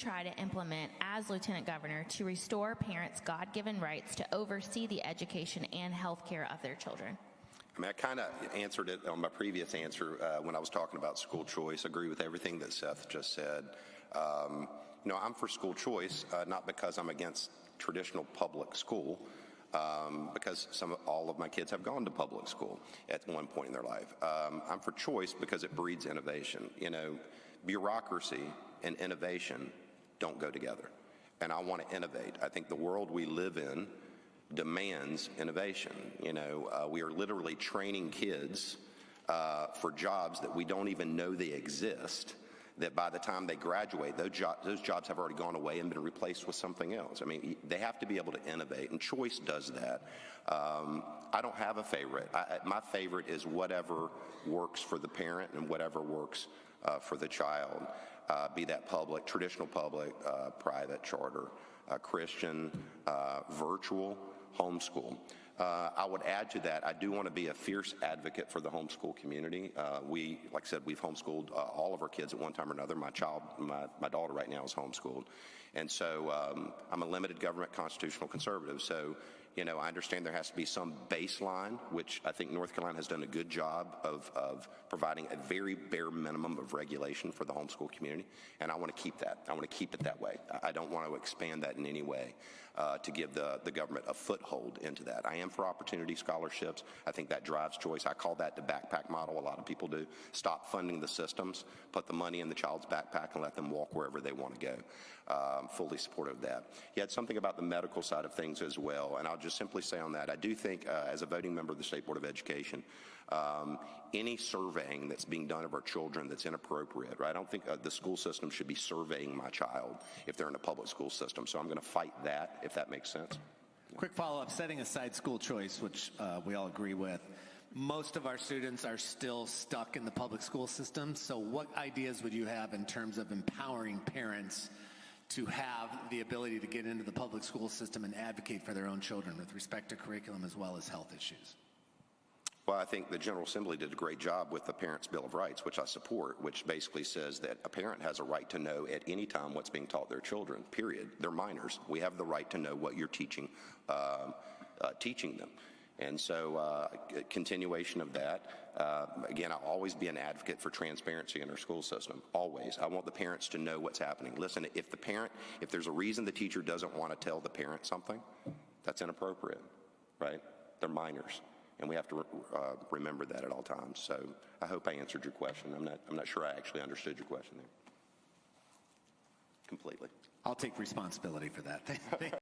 try to implement as Lieutenant Governor to restore parents' God-given rights to oversee the education and health care of their children? I mean, I kind of answered it on my previous answer when I was talking about school choice. I agree with everything that Seth just said. You know, I'm for school choice, not because I'm against traditional public school, because all of my kids have gone to public school at one point in their life. I'm for choice because it breeds innovation. You know, bureaucracy and innovation don't go together. And I want to innovate. I think the world we live in demands innovation. You know, we are literally training kids for jobs that we don't even know they exist, that by the time they graduate, those jobs have already gone away and been replaced with something else. I mean, they have to be able to innovate, and choice does that. I don't have a favorite. My favorite is whatever works for the parent and whatever works for the child, be that public, traditional public, private, charter, Christian, virtual, homeschool. I would add to that, I do want to be a fierce advocate for the homeschool community. Like I said, we've homeschooled all of our kids at one time or another. My daughter right now is homeschooled. And so I'm a limited government constitutional conservative. So, you know, I understand there has to be some baseline, which I think North Carolina has done a good job of providing a very bare minimum of regulation for the homeschool community. And I want to keep that. I want to keep it that way. I don't want to expand that in any way to give the government a foothold into that. I am for opportunity scholarships. I think that drives choice. I call that the backpack model. A lot of people do. Stop funding the systems, put the money in the child's backpack and let them walk wherever they want to go. Fully supportive of that. He had something about the medical side of things as well, and I'll just simply say on that, I do think as a voting member of the State Board of Education, any surveying that's being done of our children that's inappropriate, right? I don't think the school system should be surveying my child if they're in a public school system, so I'm going to fight that, if that makes sense. Quick follow-up, setting aside school choice, which we all agree with, most of our students are still stuck in the public school system, so what ideas would you have in terms of empowering parents to have the ability to get into the public school system and advocate for their own children with respect to curriculum as well as health issues? Well, I think the General Assembly did a great job with the Parents' Bill of Rights, which I support, which basically says that a parent has a right to know at any time what's being taught their children, period. They're minors. We have the right to know what you're teaching them. And so continuation of that, again, I'll always be an advocate for transparency in our school system, always. I want the parents to know what's happening. Listen, if there's a reason the teacher doesn't want to tell the parent something, that's inappropriate, right? They're minors, and we have to remember that at all times. So I hope I answered your question. I'm not sure I actually understood your question there completely. I'll take responsibility for that.